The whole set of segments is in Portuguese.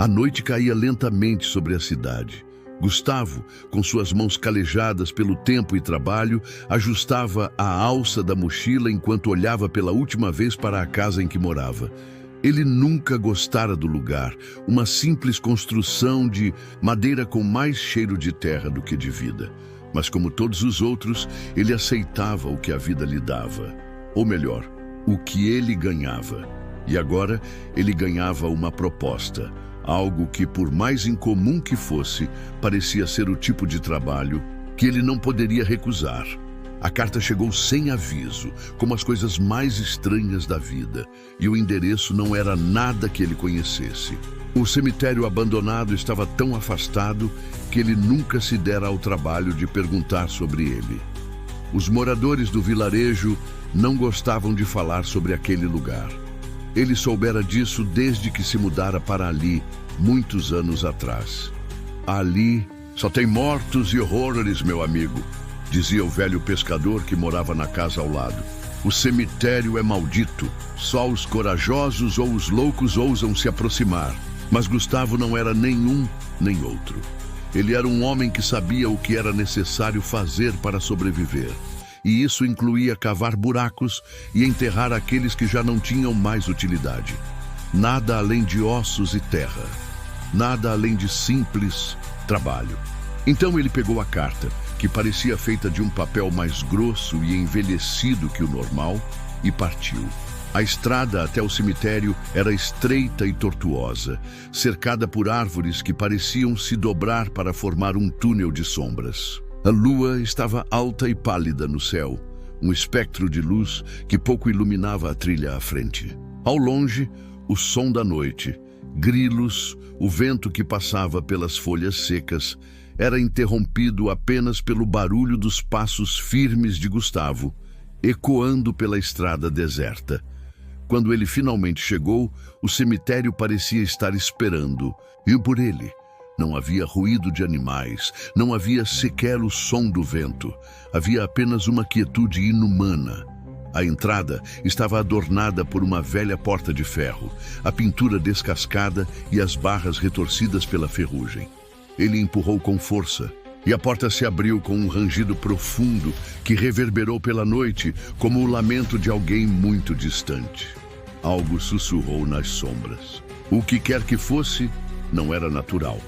A noite caía lentamente sobre a cidade. Gustavo, com suas mãos calejadas pelo tempo e trabalho, ajustava a alça da mochila enquanto olhava pela última vez para a casa em que morava. Ele nunca gostara do lugar, uma simples construção de madeira com mais cheiro de terra do que de vida. Mas como todos os outros, ele aceitava o que a vida lhe dava. Ou melhor, o que ele ganhava. E agora ele ganhava uma proposta. Algo que, por mais incomum que fosse, parecia ser o tipo de trabalho que ele não poderia recusar. A carta chegou sem aviso, como as coisas mais estranhas da vida, e o endereço não era nada que ele conhecesse. O cemitério abandonado estava tão afastado que ele nunca se dera ao trabalho de perguntar sobre ele. Os moradores do vilarejo não gostavam de falar sobre aquele lugar. Ele soubera disso desde que se mudara para ali, muitos anos atrás. Ali só tem mortos e horrores, meu amigo, dizia o velho pescador que morava na casa ao lado. O cemitério é maldito. Só os corajosos ou os loucos ousam se aproximar. Mas Gustavo não era nenhum nem outro. Ele era um homem que sabia o que era necessário fazer para sobreviver. E isso incluía cavar buracos e enterrar aqueles que já não tinham mais utilidade. Nada além de ossos e terra. Nada além de simples trabalho. Então ele pegou a carta, que parecia feita de um papel mais grosso e envelhecido que o normal, e partiu. A estrada até o cemitério era estreita e tortuosa, cercada por árvores que pareciam se dobrar para formar um túnel de sombras. A lua estava alta e pálida no céu, um espectro de luz que pouco iluminava a trilha à frente. Ao longe, o som da noite, grilos, o vento que passava pelas folhas secas, era interrompido apenas pelo barulho dos passos firmes de Gustavo, ecoando pela estrada deserta. Quando ele finalmente chegou, o cemitério parecia estar esperando, e por ele. Não havia ruído de animais, não havia sequer o som do vento. Havia apenas uma quietude inumana. A entrada estava adornada por uma velha porta de ferro, a pintura descascada e as barras retorcidas pela ferrugem. Ele empurrou com força, e a porta se abriu com um rangido profundo que reverberou pela noite como o lamento de alguém muito distante. Algo sussurrou nas sombras. O que quer que fosse, não era natural.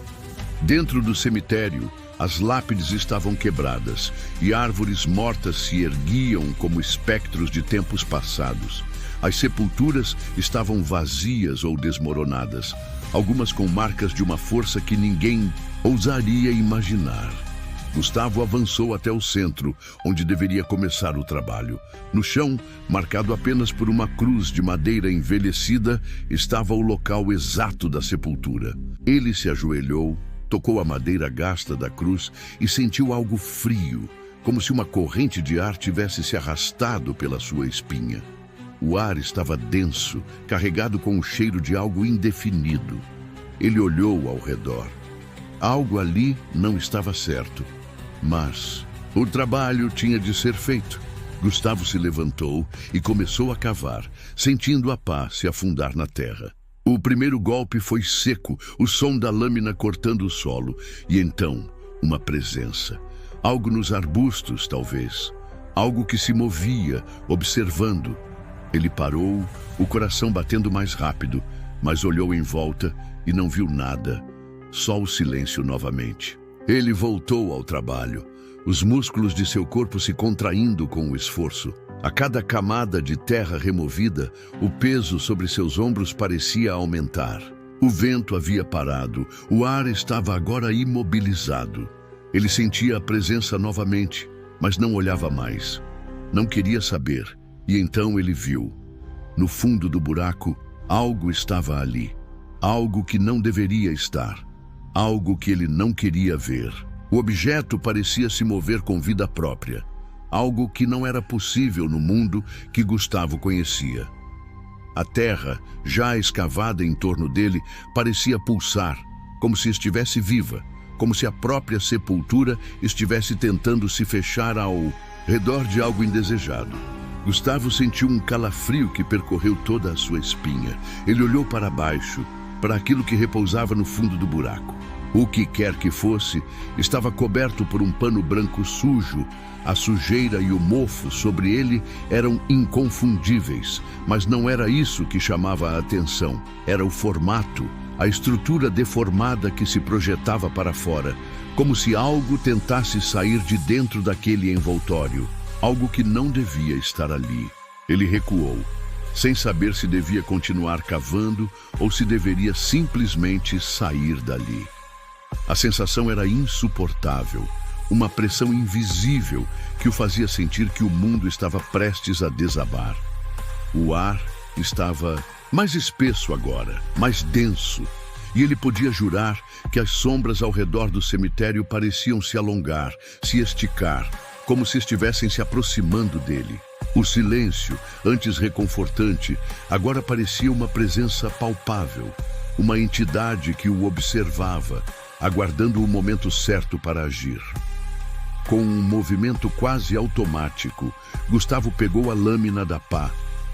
Dentro do cemitério, as lápides estavam quebradas e árvores mortas se erguiam como espectros de tempos passados. As sepulturas estavam vazias ou desmoronadas, algumas com marcas de uma força que ninguém ousaria imaginar. Gustavo avançou até o centro, onde deveria começar o trabalho. No chão, marcado apenas por uma cruz de madeira envelhecida, estava o local exato da sepultura. Ele se ajoelhou, tocou a madeira gasta da cruz e sentiu algo frio, como se uma corrente de ar tivesse se arrastado pela sua espinha. O ar estava denso, carregado com o cheiro de algo indefinido. Ele olhou ao redor. Algo ali não estava certo, mas o trabalho tinha de ser feito. Gustavo se levantou e começou a cavar, sentindo a pá se afundar na terra. O primeiro golpe foi seco, o som da lâmina cortando o solo, e então uma presença. Algo nos arbustos, talvez. Algo que se movia, observando. Ele parou, o coração batendo mais rápido, mas olhou em volta e não viu nada. Só o silêncio novamente. Ele voltou ao trabalho, os músculos de seu corpo se contraindo com o esforço. A cada camada de terra removida, o peso sobre seus ombros parecia aumentar. O vento havia parado, o ar estava agora imobilizado. Ele sentia a presença novamente, mas não olhava mais. Não queria saber, e então ele viu. No fundo do buraco, algo estava ali. Algo que não deveria estar. Algo que ele não queria ver. O objeto parecia se mover com vida própria. Algo que não era possível no mundo que Gustavo conhecia. A terra, já escavada em torno dele, parecia pulsar, como se estivesse viva, como se a própria sepultura estivesse tentando se fechar ao redor de algo indesejado. Gustavo sentiu um calafrio que percorreu toda a sua espinha. Ele olhou para baixo para aquilo que repousava no fundo do buraco. O que quer que fosse, estava coberto por um pano branco sujo. A sujeira e o mofo sobre ele eram inconfundíveis, mas não era isso que chamava a atenção. Era o formato, a estrutura deformada que se projetava para fora, como se algo tentasse sair de dentro daquele envoltório, algo que não devia estar ali. Ele recuou, sem saber se devia continuar cavando ou se deveria simplesmente sair dali. A sensação era insuportável, uma pressão invisível que o fazia sentir que o mundo estava prestes a desabar. O ar estava mais espesso agora, mais denso, e ele podia jurar que as sombras ao redor do cemitério pareciam se alongar, se esticar, como se estivessem se aproximando dele. O silêncio, antes reconfortante, agora parecia uma presença palpável, uma entidade que o observava, aguardando o momento certo para agir. Com um movimento quase automático, Gustavo pegou a lâmina da pá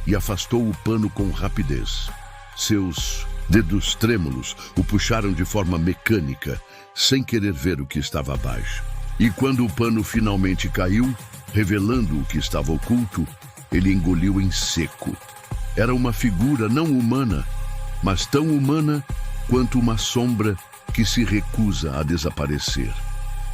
e afastou o pano com rapidez. Seus dedos trêmulos o puxaram de forma mecânica, sem querer ver o que estava abaixo. E quando o pano finalmente caiu, revelando o que estava oculto, ele engoliu em seco. Era uma figura não humana, mas tão humana quanto uma sombra que se recusa a desaparecer.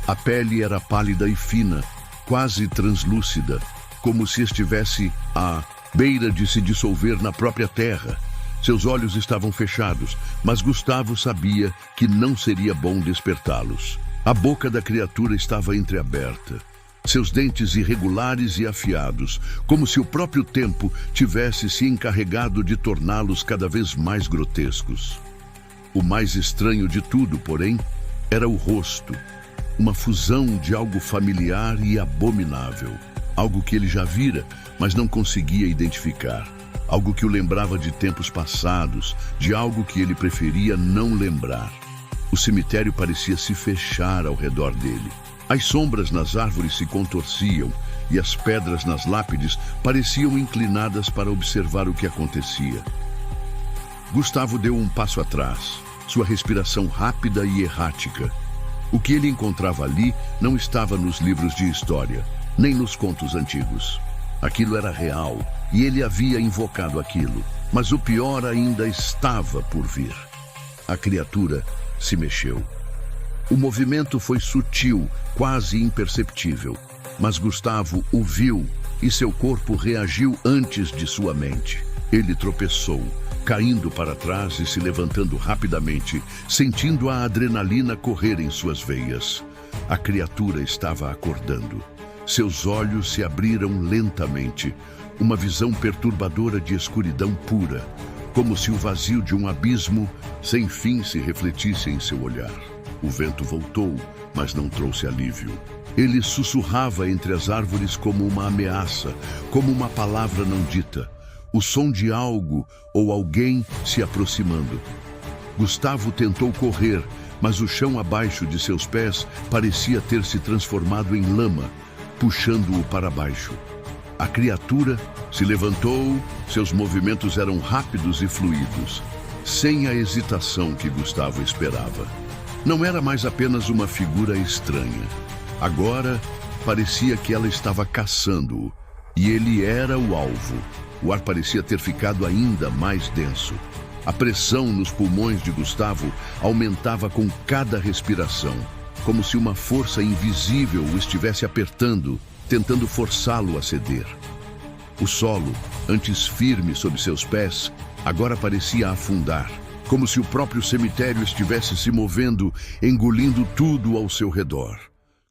A pele era pálida e fina, quase translúcida, como se estivesse à beira de se dissolver na própria terra. Seus olhos estavam fechados, mas Gustavo sabia que não seria bom despertá-los. A boca da criatura estava entreaberta, seus dentes irregulares e afiados, como se o próprio tempo tivesse se encarregado de torná-los cada vez mais grotescos. O mais estranho de tudo, porém, era o rosto, uma fusão de algo familiar e abominável, algo que ele já vira, mas não conseguia identificar, algo que o lembrava de tempos passados, de algo que ele preferia não lembrar. O cemitério parecia se fechar ao redor dele. As sombras nas árvores se contorciam e as pedras nas lápides pareciam inclinadas para observar o que acontecia. Gustavo deu um passo atrás, sua respiração rápida e errática. O que ele encontrava ali não estava nos livros de história, nem nos contos antigos. Aquilo era real e ele havia invocado aquilo, mas o pior ainda estava por vir. A criatura se mexeu. O movimento foi sutil, quase imperceptível, mas Gustavo o viu e seu corpo reagiu antes de sua mente. Ele tropeçou, caindo para trás e se levantando rapidamente, sentindo a adrenalina correr em suas veias. A criatura estava acordando. Seus olhos se abriram lentamente, uma visão perturbadora de escuridão pura, como se o vazio de um abismo sem fim se refletisse em seu olhar. O vento voltou, mas não trouxe alívio. Ele sussurrava entre as árvores como uma ameaça, como uma palavra não dita, o som de algo ou alguém se aproximando. Gustavo tentou correr, mas o chão abaixo de seus pés parecia ter se transformado em lama, puxando-o para baixo. A criatura se levantou, seus movimentos eram rápidos e fluidos, sem a hesitação que Gustavo esperava. Não era mais apenas uma figura estranha. Agora, parecia que ela estava caçando-o, e ele era o alvo. O ar parecia ter ficado ainda mais denso. A pressão nos pulmões de Gustavo aumentava com cada respiração, como se uma força invisível o estivesse apertando, tentando forçá-lo a ceder. O solo, antes firme sob seus pés, agora parecia afundar, como se o próprio cemitério estivesse se movendo, engolindo tudo ao seu redor.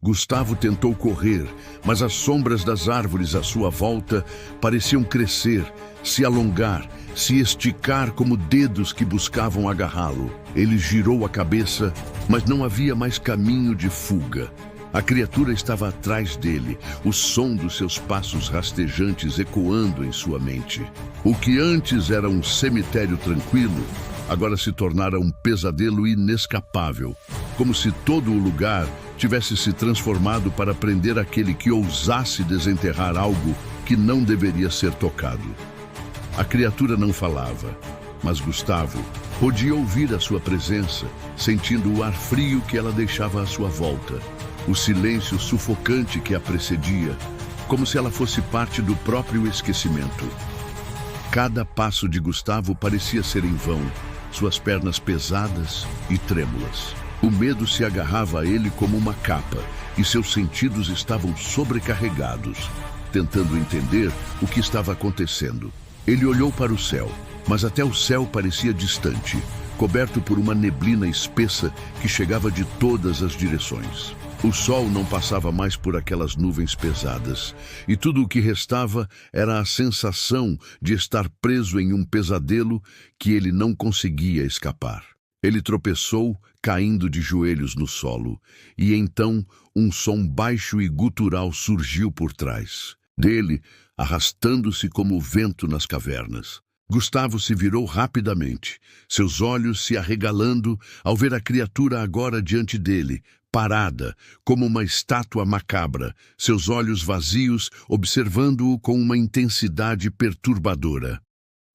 Gustavo tentou correr, mas as sombras das árvores à sua volta pareciam crescer, se alongar, se esticar como dedos que buscavam agarrá-lo. Ele girou a cabeça, mas não havia mais caminho de fuga. A criatura estava atrás dele, o som dos seus passos rastejantes ecoando em sua mente. O que antes era um cemitério tranquilo, agora se tornara um pesadelo inescapável, como se todo o lugar tivesse se transformado para prender aquele que ousasse desenterrar algo que não deveria ser tocado. A criatura não falava, Mas Gustavo podia ouvir a sua presença, sentindo o ar frio que ela deixava à sua volta, o silêncio sufocante que a precedia, como se ela fosse parte do próprio esquecimento. Cada passo de Gustavo parecia ser em vão, suas pernas pesadas e trêmulas. O medo se agarrava a ele como uma capa, e seus sentidos estavam sobrecarregados, tentando entender o que estava acontecendo. Ele olhou para o céu, mas até o céu parecia distante, coberto por uma neblina espessa que chegava de todas as direções. O sol não passava mais por aquelas nuvens pesadas, e tudo o que restava era a sensação de estar preso em um pesadelo que ele não conseguia escapar. Ele tropeçou, caindo de joelhos no solo, e então um som baixo e gutural surgiu por trás dele, arrastando-se como o vento nas cavernas. Gustavo se virou rapidamente, seus olhos se arregalando ao ver a criatura agora diante dele, parada, como uma estátua macabra, seus olhos vazios observando-o com uma intensidade perturbadora.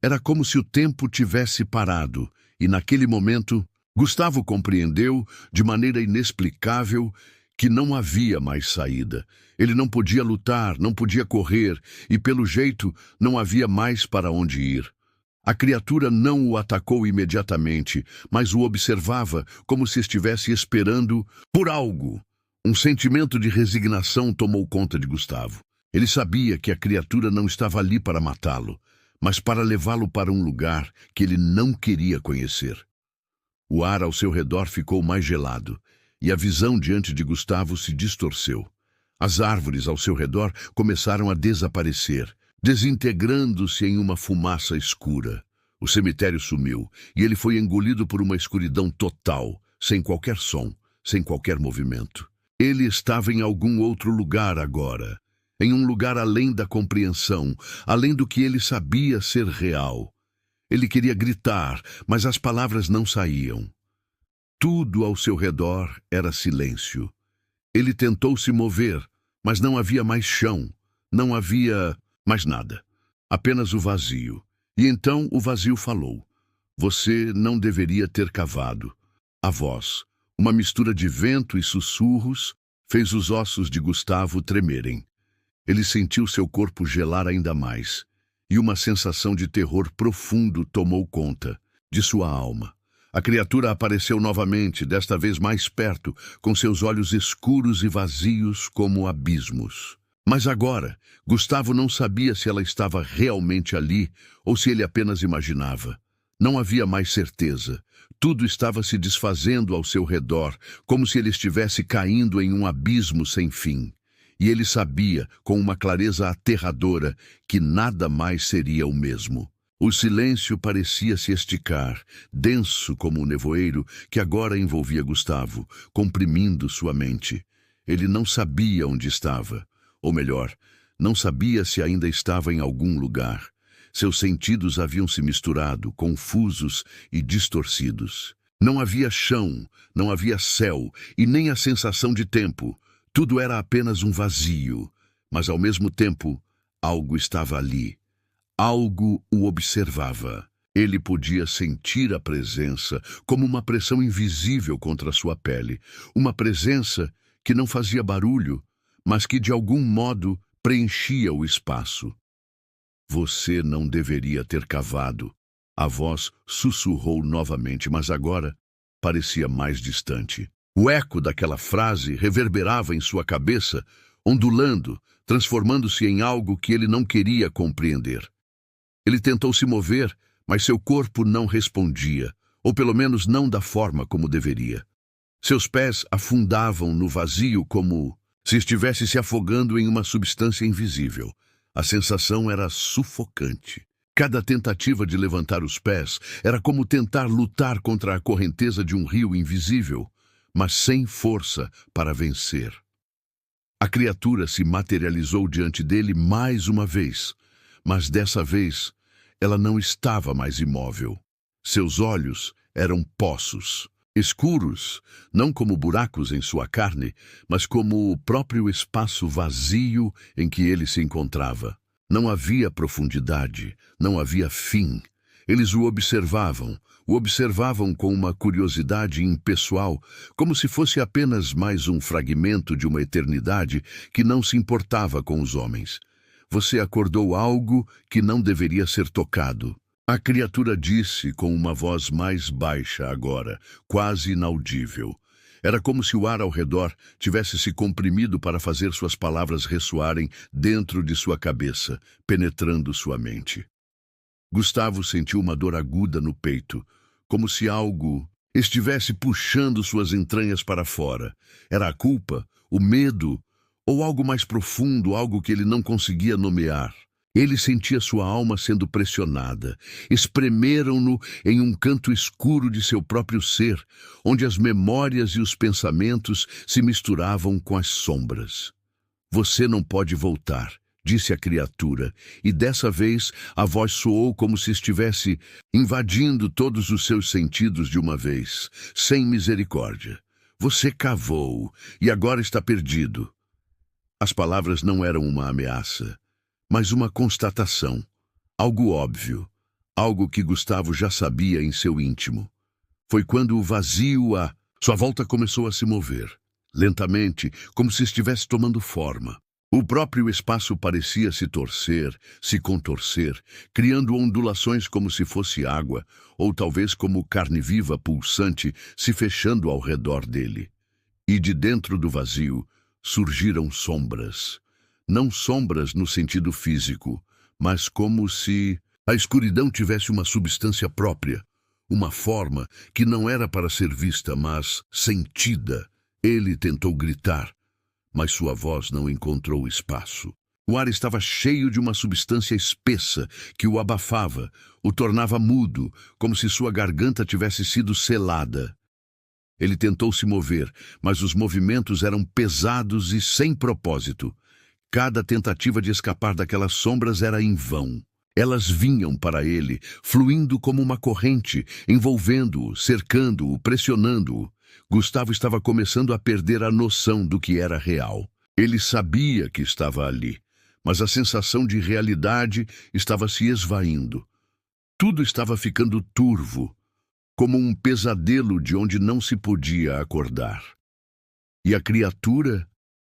Era como se o tempo tivesse parado, e naquele momento, Gustavo compreendeu, de maneira inexplicável, que não havia mais saída. Ele não podia lutar, não podia correr, e pelo jeito não havia mais para onde ir. A criatura não o atacou imediatamente, mas o observava como se estivesse esperando por algo. Um sentimento de resignação tomou conta de Gustavo. Ele sabia que a criatura não estava ali para matá-lo, mas para levá-lo para um lugar que ele não queria conhecer. O ar ao seu redor ficou mais gelado, e a visão diante de Gustavo se distorceu. As árvores ao seu redor começaram a desaparecer, desintegrando-se em uma fumaça escura. O cemitério sumiu, e ele foi engolido por uma escuridão total, sem qualquer som, sem qualquer movimento. Ele estava em algum outro lugar agora, em um lugar além da compreensão, além do que ele sabia ser real. Ele queria gritar, mas as palavras não saíam. Tudo ao seu redor era silêncio. Ele tentou se mover, mas não havia mais chão, não havia mais nada, apenas o vazio. E então o vazio falou: "Você não deveria ter cavado." A voz, uma mistura de vento e sussurros, fez os ossos de Gustavo tremerem. Ele sentiu seu corpo gelar ainda mais, e uma sensação de terror profundo tomou conta de sua alma. A criatura apareceu novamente, desta vez mais perto, com seus olhos escuros e vazios como abismos. Mas agora, Gustavo não sabia se ela estava realmente ali ou se ele apenas imaginava. Não havia mais certeza. Tudo estava se desfazendo ao seu redor, como se ele estivesse caindo em um abismo sem fim. E ele sabia, com uma clareza aterradora, que nada mais seria o mesmo. O silêncio parecia se esticar, denso como um nevoeiro que agora envolvia Gustavo, comprimindo sua mente. Ele não sabia onde estava, ou melhor, não sabia se ainda estava em algum lugar. Seus sentidos haviam se misturado, confusos e distorcidos. Não havia chão, não havia céu e nem a sensação de tempo. Tudo era apenas um vazio, mas ao mesmo tempo, algo estava ali. Algo o observava. Ele podia sentir a presença como uma pressão invisível contra sua pele. Uma presença que não fazia barulho, mas que de algum modo preenchia o espaço. "Você não deveria ter cavado." A voz sussurrou novamente, mas agora parecia mais distante. O eco daquela frase reverberava em sua cabeça, ondulando, transformando-se em algo que ele não queria compreender. Ele tentou se mover, mas seu corpo não respondia, ou pelo menos não da forma como deveria. Seus pés afundavam no vazio como se estivesse se afogando em uma substância invisível. A sensação era sufocante. Cada tentativa de levantar os pés era como tentar lutar contra a correnteza de um rio invisível, mas sem força para vencer. A criatura se materializou diante dele mais uma vez, mas dessa vez ela não estava mais imóvel. Seus olhos eram poços, escuros, não como buracos em sua carne, mas como o próprio espaço vazio em que ele se encontrava. Não havia profundidade, não havia fim. Eles o observavam com uma curiosidade impessoal, como se fosse apenas mais um fragmento de uma eternidade que não se importava com os homens. Você acordou algo que não deveria ser tocado. A criatura disse com uma voz mais baixa agora, quase inaudível. Era como se o ar ao redor tivesse se comprimido para fazer suas palavras ressoarem dentro de sua cabeça, penetrando sua mente. Gustavo sentiu uma dor aguda no peito, como se algo estivesse puxando suas entranhas para fora. Era a culpa, o medo, ou algo mais profundo, algo que ele não conseguia nomear. Ele sentia sua alma sendo pressionada. Espremeram-no em um canto escuro de seu próprio ser, onde as memórias e os pensamentos se misturavam com as sombras. Você não pode voltar, disse a criatura, e dessa vez a voz soou como se estivesse invadindo todos os seus sentidos de uma vez, sem misericórdia. Você cavou, e agora está perdido. As palavras não eram uma ameaça, mas uma constatação, algo óbvio, algo que Gustavo já sabia em seu íntimo. Foi quando o vazio à sua volta começou a se mover, lentamente, como se estivesse tomando forma. O próprio espaço parecia se torcer, se contorcer, criando ondulações como se fosse água, ou talvez como carne viva pulsante se fechando ao redor dele. E de dentro do vazio surgiram sombras. Não sombras no sentido físico, mas como se a escuridão tivesse uma substância própria, uma forma que não era para ser vista, mas sentida. Ele tentou gritar, mas sua voz não encontrou espaço. O ar estava cheio de uma substância espessa que o abafava, o tornava mudo, como se sua garganta tivesse sido selada. Ele tentou se mover, mas os movimentos eram pesados e sem propósito. Cada tentativa de escapar daquelas sombras era em vão. Elas vinham para ele, fluindo como uma corrente, envolvendo-o, cercando-o, pressionando-o. Gustavo estava começando a perder a noção do que era real. Ele sabia que estava ali, mas a sensação de realidade estava se esvaindo. Tudo estava ficando turvo, como um pesadelo de onde não se podia acordar. E a criatura,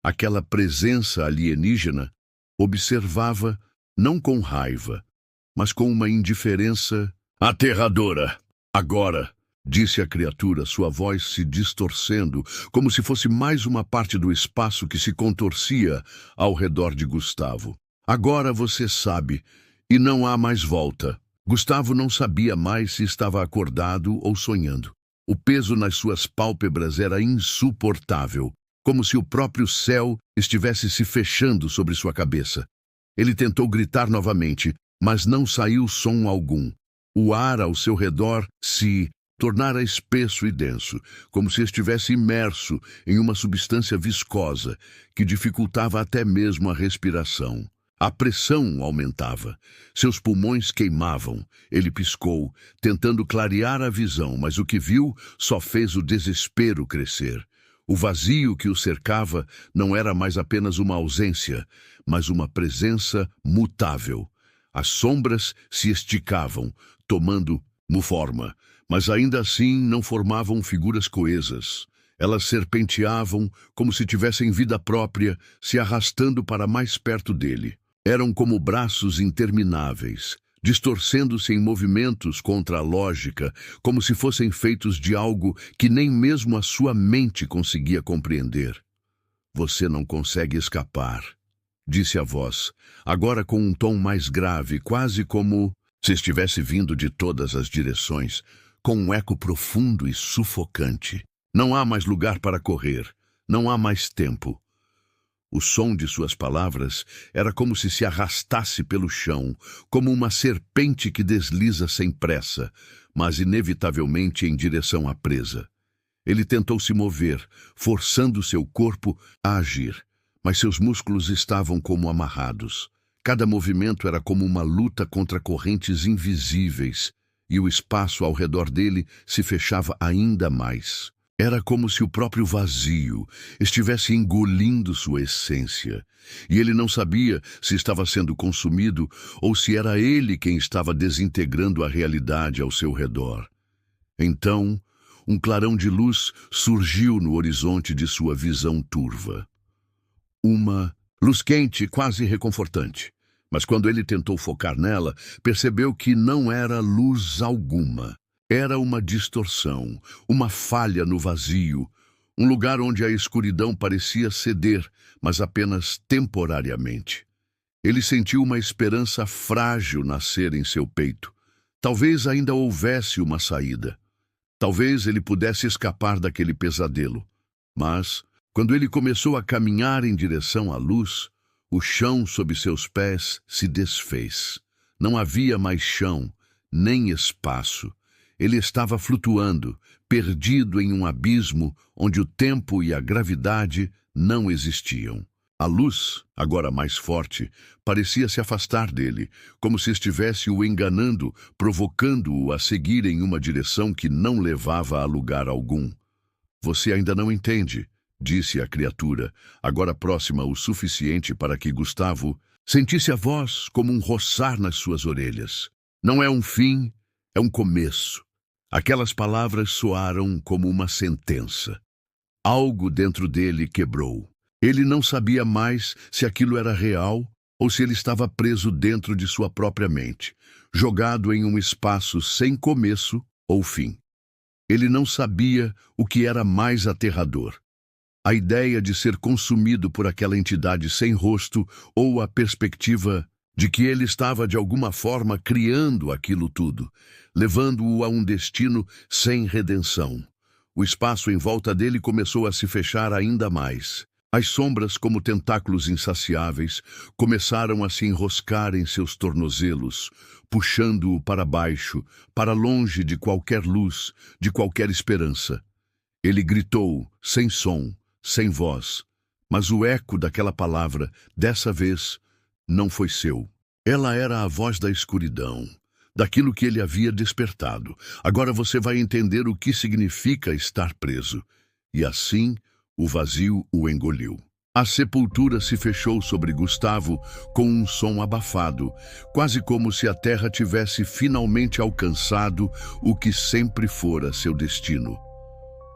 aquela presença alienígena, observava, não com raiva, mas com uma indiferença aterradora. Agora, disse a criatura, sua voz se distorcendo, como se fosse mais uma parte do espaço que se contorcia ao redor de Gustavo. Agora você sabe, e não há mais volta. Gustavo não sabia mais se estava acordado ou sonhando. O peso nas suas pálpebras era insuportável, como se o próprio céu estivesse se fechando sobre sua cabeça. Ele tentou gritar novamente, mas não saiu som algum. O ar ao seu redor se tornara espesso e denso, como se estivesse imerso em uma substância viscosa que dificultava até mesmo a respiração. A pressão aumentava. Seus pulmões queimavam. Ele piscou, tentando clarear a visão, mas o que viu só fez o desespero crescer. O vazio que o cercava não era mais apenas uma ausência, mas uma presença mutável. As sombras se esticavam, tomando forma, mas ainda assim não formavam figuras coesas. Elas serpenteavam como se tivessem vida própria, se arrastando para mais perto dele. Eram como braços intermináveis, distorcendo-se em movimentos contra a lógica, como se fossem feitos de algo que nem mesmo a sua mente conseguia compreender. Você não consegue escapar, disse a voz, agora com um tom mais grave, quase como se estivesse vindo de todas as direções, com um eco profundo e sufocante. Não há mais lugar para correr, não há mais tempo. O som de suas palavras era como se arrastasse pelo chão, como uma serpente que desliza sem pressa, mas inevitavelmente em direção à presa. Ele tentou se mover, forçando seu corpo a agir, mas seus músculos estavam como amarrados. Cada movimento era como uma luta contra correntes invisíveis, e o espaço ao redor dele se fechava ainda mais. Era como se o próprio vazio estivesse engolindo sua essência, e ele não sabia se estava sendo consumido ou se era ele quem estava desintegrando a realidade ao seu redor. Então, um clarão de luz surgiu no horizonte de sua visão turva. Uma luz quente, quase reconfortante. Mas quando ele tentou focar nela, percebeu que não era luz alguma. Era uma distorção, uma falha no vazio, um lugar onde a escuridão parecia ceder, mas apenas temporariamente. Ele sentiu uma esperança frágil nascer em seu peito. Talvez ainda houvesse uma saída. Talvez ele pudesse escapar daquele pesadelo. Mas, quando ele começou a caminhar em direção à luz, o chão sob seus pés se desfez. Não havia mais chão, nem espaço. Ele estava flutuando, perdido em um abismo onde o tempo e a gravidade não existiam. A luz, agora mais forte, parecia se afastar dele, como se estivesse o enganando, provocando-o a seguir em uma direção que não levava a lugar algum. "Você ainda não entende", disse a criatura, agora próxima o suficiente para que Gustavo sentisse a voz como um roçar nas suas orelhas. "Não é um fim, é um começo." Aquelas palavras soaram como uma sentença. Algo dentro dele quebrou. Ele não sabia mais se aquilo era real ou se ele estava preso dentro de sua própria mente, jogado em um espaço sem começo ou fim. Ele não sabia o que era mais aterrador: a ideia de ser consumido por aquela entidade sem rosto ou a perspectiva de que ele estava de alguma forma criando aquilo tudo, levando-o a um destino sem redenção. O espaço em volta dele começou a se fechar ainda mais. As sombras, como tentáculos insaciáveis, começaram a se enroscar em seus tornozelos, puxando-o para baixo, para longe de qualquer luz, de qualquer esperança. Ele gritou, sem som, sem voz, mas o eco daquela palavra, dessa vez, não foi seu. Ela era a voz da escuridão, daquilo que ele havia despertado. Agora você vai entender o que significa estar preso. E assim, o vazio o engoliu. A sepultura se fechou sobre Gustavo com um som abafado, quase como se a terra tivesse finalmente alcançado o que sempre fora seu destino.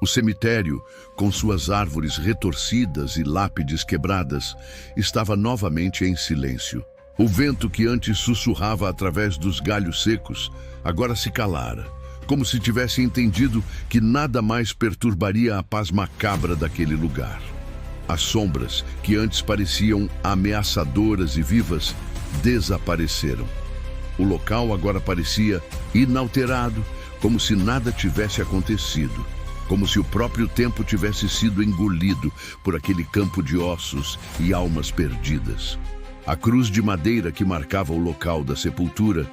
O cemitério, com suas árvores retorcidas e lápides quebradas, estava novamente em silêncio. O vento que antes sussurrava através dos galhos secos, agora se calara, como se tivesse entendido que nada mais perturbaria a paz macabra daquele lugar. As sombras, que antes pareciam ameaçadoras e vivas, desapareceram. O local agora parecia inalterado, como se nada tivesse acontecido, como se o próprio tempo tivesse sido engolido por aquele campo de ossos e almas perdidas. A cruz de madeira que marcava o local da sepultura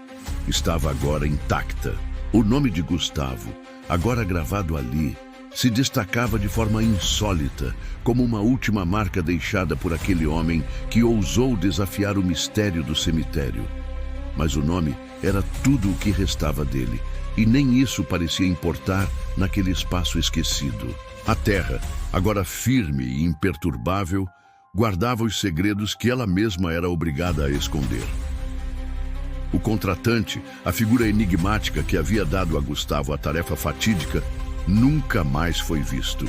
estava agora intacta. O nome de Gustavo, agora gravado ali, se destacava de forma insólita, como uma última marca deixada por aquele homem que ousou desafiar o mistério do cemitério. Mas o nome era tudo o que restava dele, e nem isso parecia importar naquele espaço esquecido. A terra, agora firme e imperturbável, guardava os segredos que ela mesma era obrigada a esconder. O contratante, a figura enigmática que havia dado a Gustavo a tarefa fatídica, nunca mais foi visto.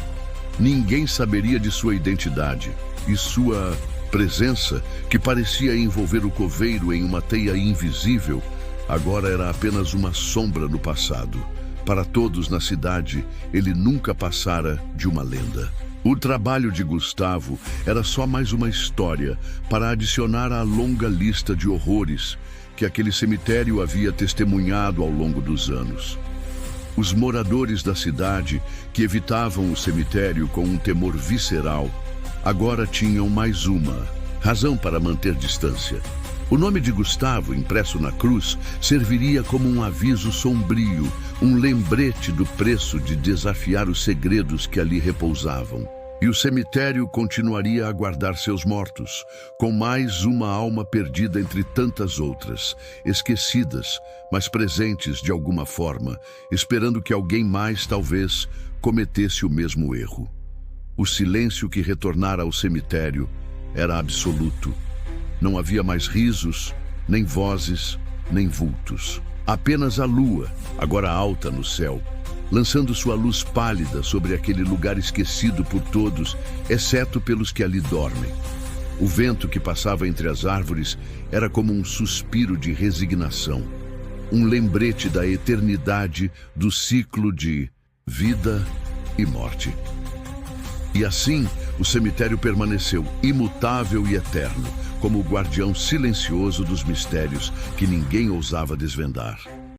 Ninguém saberia de sua identidade, e sua presença, que parecia envolver o coveiro em uma teia invisível, agora era apenas uma sombra no passado. Para todos na cidade, ele nunca passara de uma lenda. O trabalho de Gustavo era só mais uma história para adicionar à longa lista de horrores que aquele cemitério havia testemunhado ao longo dos anos. Os moradores da cidade, que evitavam o cemitério com um temor visceral, agora tinham mais uma razão para manter distância. O nome de Gustavo, impresso na cruz, serviria como um aviso sombrio, um lembrete do preço de desafiar os segredos que ali repousavam. E o cemitério continuaria a guardar seus mortos, com mais uma alma perdida entre tantas outras, esquecidas, mas presentes de alguma forma, esperando que alguém mais, talvez, cometesse o mesmo erro. O silêncio que retornara ao cemitério era absoluto. Não havia mais risos, nem vozes, nem vultos. Apenas a lua, agora alta no céu, lançando sua luz pálida sobre aquele lugar esquecido por todos, exceto pelos que ali dormem. O vento que passava entre as árvores era como um suspiro de resignação, um lembrete da eternidade do ciclo de vida e morte. E assim, o cemitério permaneceu imutável e eterno, como o guardião silencioso dos mistérios que ninguém ousava desvendar.